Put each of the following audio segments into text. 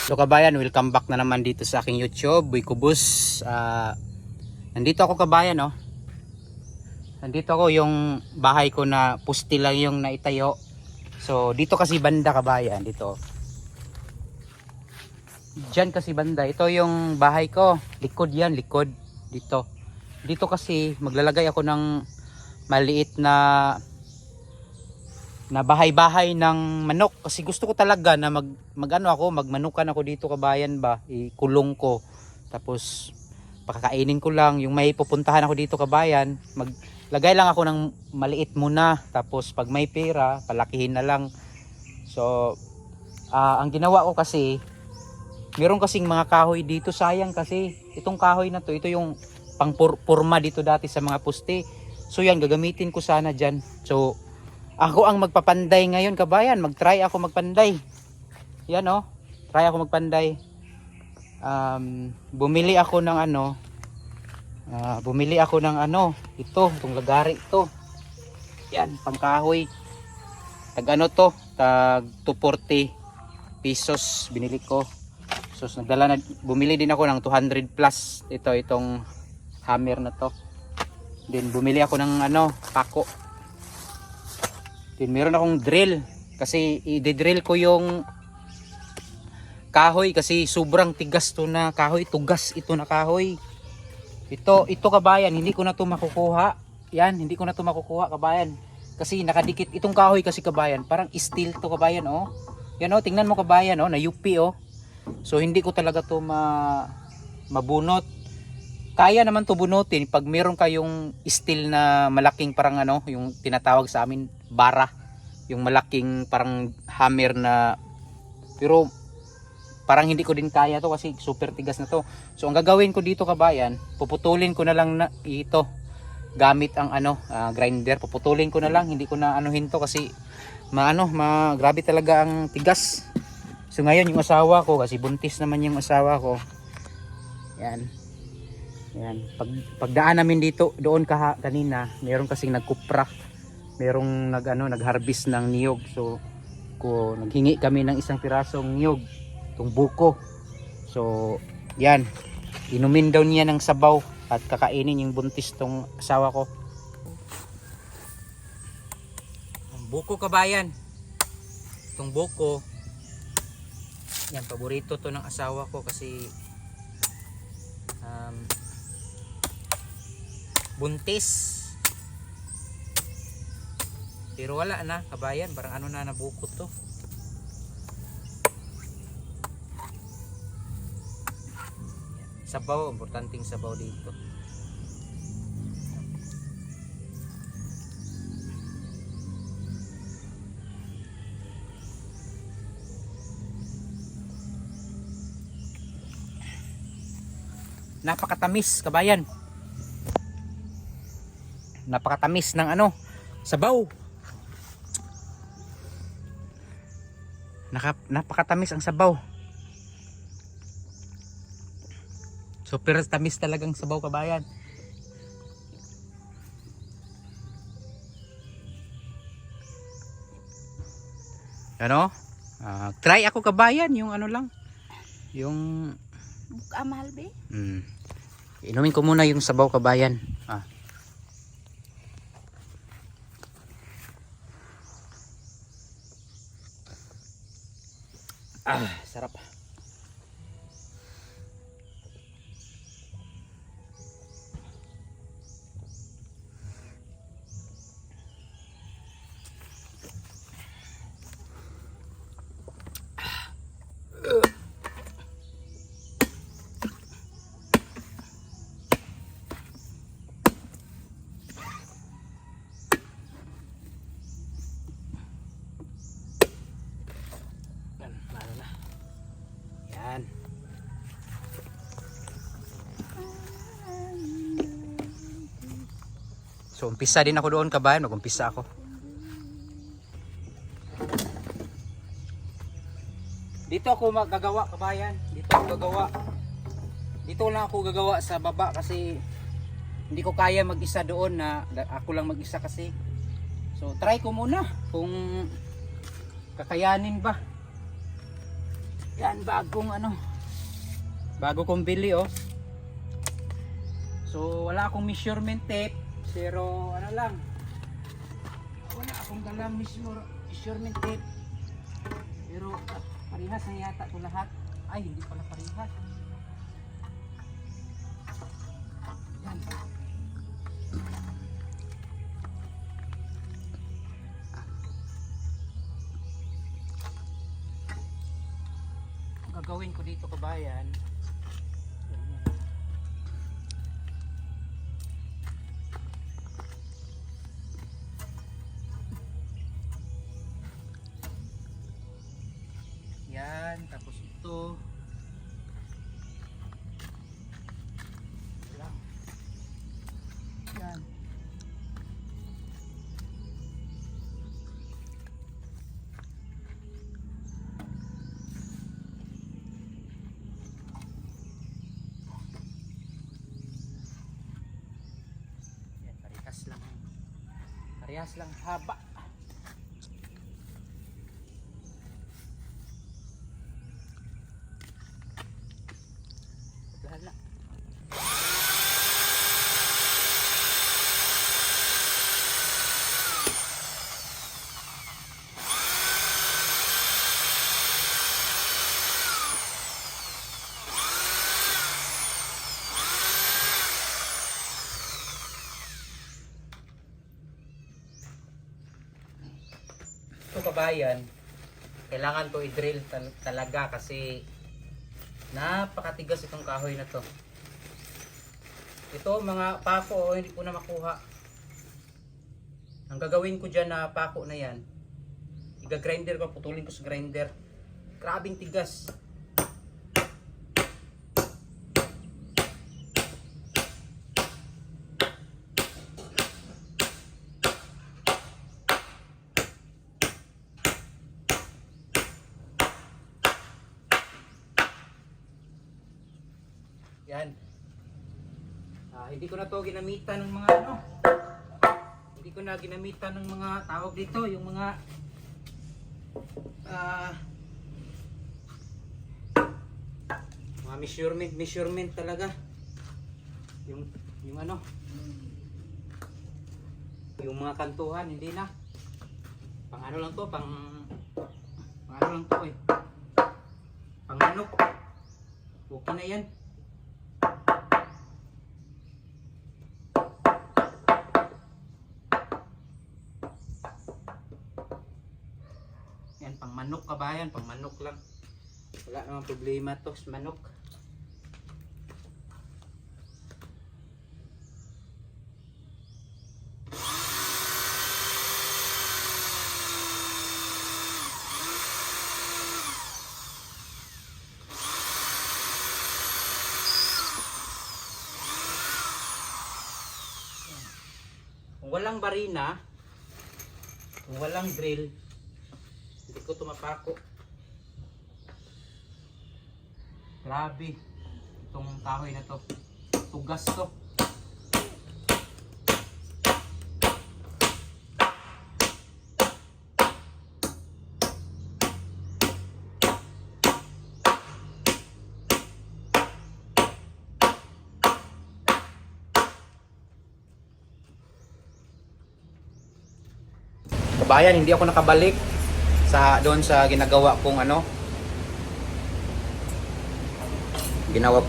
So kabayan, welcome back na naman dito sa aking YouTube, Boy Kubus. Nandito ako kabayan, no. Nandito ako, yung bahay ko na pusti lang yung naitayo. So dito kasi banda kabayan, dito. Diyan kasi banda, ito yung bahay ko. Likod yan, likod dito. Dito kasi maglalagay ako ng maliit na bahay-bahay ng manok kasi gusto ko talaga na magmanukan ako dito kabayan ba, ikulong ko tapos pakakainin ko lang. Yung may pupuntahan ako dito kabayan, maglagay lang ako ng maliit muna, tapos pag may pera palakihin na lang. So ang ginawa ko kasi, meron kasing mga kahoy dito, sayang kasi itong kahoy na to, ito yung pangpurma dito dati sa mga puste. So yan, gagamitin ko sana dyan. So ako ang magpapanday ngayon kabayan, mag-try ako magpanday. Yan oh, try ako magpanday. Bumili ako ng itong lagari ito. Yan, pangkahoy. Tag to, tag 240 pesos binili ko. So bumili din ako ng 200 plus itong hammer na to. Then bumili ako ng pako. Then meron akong drill kasi i-drill ko yung kahoy kasi sobrang tigas to na kahoy, tugas ito na kahoy. Ito kabayan, hindi ko na to makukuha. Yan, hindi ko na to makukuha kabayan. Kasi nakadikit itong kahoy kasi kabayan, parang steel to kabayan oh. Yan oh, tingnan mo kabayan oh, na UP oh. So hindi ko talaga to mabunot. Kaya naman to bunutin pag meron kayong steel na malaking parang yung tinatawag sa amin bara, yung malaking parang hammer na, pero parang hindi ko din kaya to kasi super tigas na to. So ang gagawin ko dito kabayan, puputulin ko na lang na ito gamit ang grinder. Puputulin ko na lang, hindi ko na anuhin to kasi grabe talaga ang tigas. So ngayon yung asawa ko, kasi buntis naman yung asawa ko, yan, pagdaan namin dito doon kanina, meron kasing nagkupra, merong nagharvest ng niyog. So naghingi kami ng isang pirasong niyog, itong buko. So yan, inumin daw niya ng sabaw at kakainin yung buntis tong asawa ko. Ang buko kabayan, itong buko yan, paborito to ng asawa ko kasi buntis. Pero wala na kabayan, parang nabukot to. Sabaw, importanteng sabaw dito. Napakatamis kabayan, napakatamis ng sabaw. Napakatamis ang sabaw, super tamis talagang sabaw kabayan. Try ako kabayan yung lang, yung mahal be. Inumin ko muna yung sabaw kabayan. Sarap. So umpisa din ako doon kabayan, mag-umpisa ako. Dito ako magagawa kabayan, dito lang ako gagawa sa baba kasi hindi ko kaya mag-isa doon, na ako lang mag-isa kasi. So try ko muna kung kakayanin ba. Yan, bago kong bili oh. So wala akong measurement tape, pero ano lang, wala akong dalang measurement tape, pero parehas na yata ito lahat. Ay, hindi pala parehas. Yan. Gagawin ko dito kabayan, yan, tapos ito lang. Yan. Yan, parehas lang haba. Wala. Ito kabayan, kailangan ko i-drill talaga kasi napakatigas itong kahoy na to. Ito mga pako hindi ko na makuha. Ang gagawin ko dyan na pako na yan, iga-grinder ko, putulin ko sa grinder. Grabing tigas. Yan. Hindi ko na to ginamitan ng mga ano. Hindi ko na ginamitan ng mga tawag dito, yung mga mga measurement talaga. Yung ano, yung mga kantuhan hindi na. Pang ano lang to, pang ano lang to eh. Pang manok. Okay na yan. Yan, pang manok kabayan, pang manok lang. Wala namang problema to sa manok. Kung walang barina, kung walang drill, hindi ko ito mapako. Grabe itong kahoy na to, tugas to. Kabayan, hindi ako nakabalik doon sa ginagawa kong ano,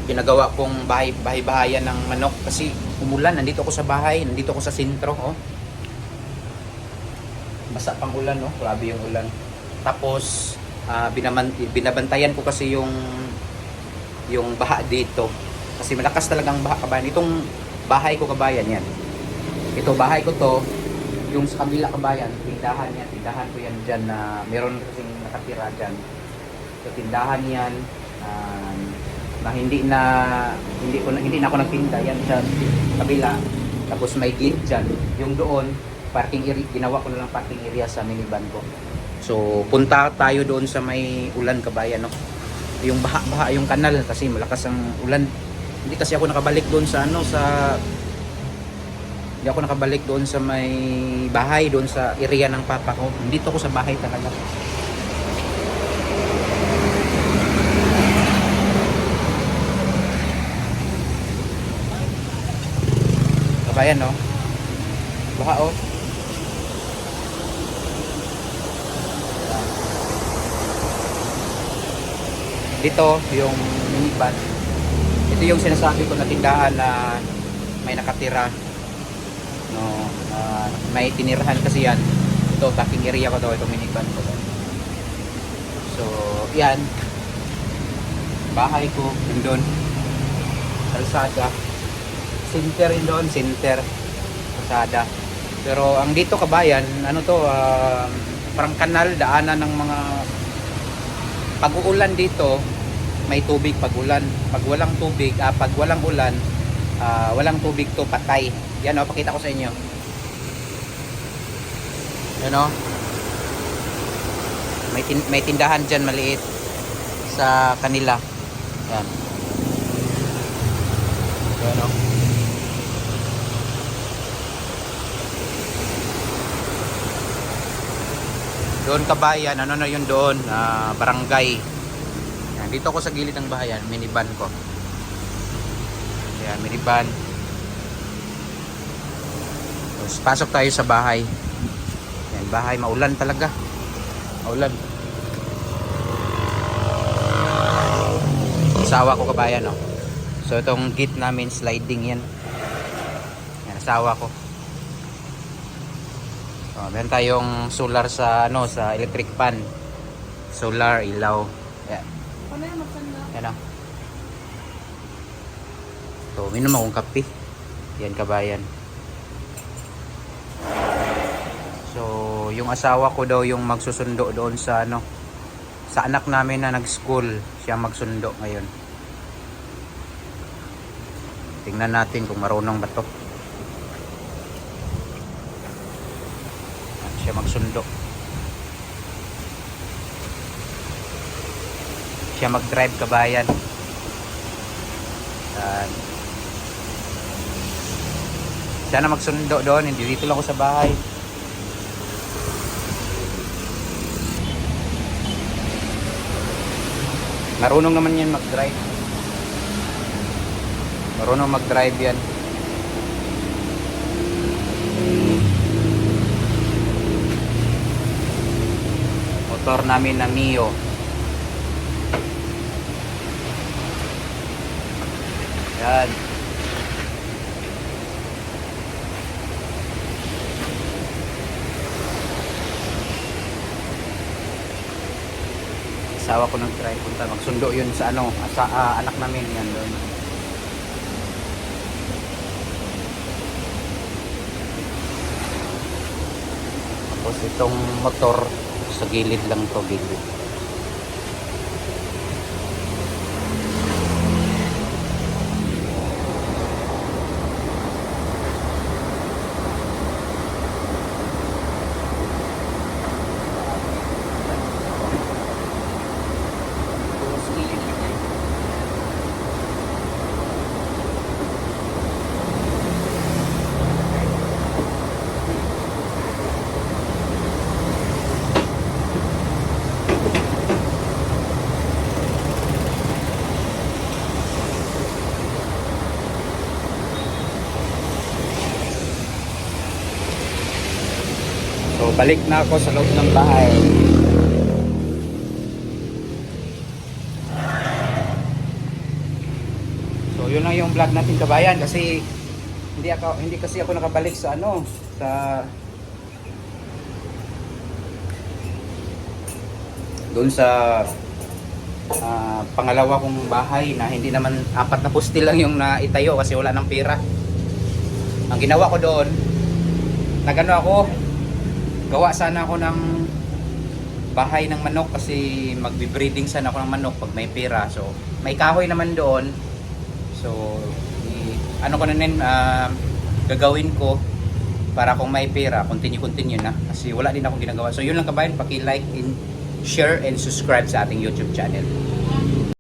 ginagawa kong bahay-bahayan ng manok kasi umulan. Nandito ako sa bahay, nandito ako sa sentro, oh. Basa pang ulan, no? Grabe yung ulan. Tapos binabantayan ko kasi yung baha dito. Kasi malakas talagang baha, kabayan. Itong bahay ko, kabayan, yan. Ito bahay ko to. Yung sa kabila, kabayan, tindahan ko yan dyan na meron kasing nakatira dyan. So tindahan yan na hindi na ako nagtinda yan sa kabila. Tapos may gate dyan. Yung doon, parking area, ginawa ko na lang parking area sa minivan ko. So punta tayo doon sa may ulan, kabayan, no? Yung baha yung kanal kasi malakas ang ulan. Hindi kasi ako nakabalik doon sa hindi ako nakabalik doon sa may bahay, doon sa area ng papa ko. Dito ako sa bahay talaga. kabayan, no? Baha, oh. Dito yung minivan. Ito yung sinasabi ko na tindahan na may nakatira, no, may tinirahan kasi yan. Ito parking area ko daw, itong minivan ko. So yan, bahay ko yun doon, kalsada, center yun doon, center kalsada. Pero ang dito kabayan, ano to, parang kanal, daanan ng mga pag-uulan dito. May tubig pag ulan. Pag walang tubig, pag walang ulan, walang tubig to, patay. Yan, oh, pakita ko sa inyo. Yan, oh. May tindahan dyan maliit sa kanila. Yan. Yan, oh. Doon kabayan, ano na yun doon, barangay. Yan, dito ako sa gilid ng bahay, yan, minivan ko. Yan, minivan. Tapos pasok tayo sa bahay. Yan, bahay, maulan talaga. Maulan. Asawa ko kabayan, no. So itong gate namin, sliding yan. Yan, asawa ko. Oh, meron tayong solar sa ano, sa electric pan. Solar, ilaw. Yan. Yan, oh. So, minom akong kape. Yan kabayan. So, yung asawa ko daw yung magsusundo doon sa ano, sa anak namin na nag-school. Siya magsundo ngayon. Tingnan natin kung marunong ba to. Siya magsundo. Siya mag-drive kabayan. Siya na magsundo doon. Hindi dito lang ako sa bahay. Marunong naman yan mag-drive. Marunong mag-drive yan. Motor namin na Mio. Yan. Asawa ko nag-try punta, magsundo yun sa ano, sa anak namin yan doon. Tapos itong motor sa gilid lang to, gilid. So balik na ako sa loob ng bahay. So yun lang yung vlog natin kabayan, kasi hindi kasi ako nakabalik sa ano, sa doon sa pangalawa kong bahay na hindi naman, 4 na poste lang yung naitayo kasi wala ng pera. Ang ginawa ko doon, nagano ako, gawa sana ako ng bahay ng manok kasi magbe-breeding sana ako ng manok pag may pera. So may kahoy naman doon. So ano ko na rin, gagawin ko para kung may pera, continue na kasi wala din akong ginagawa. So yun lang kabayan, paki-like and share and subscribe sa ating YouTube channel.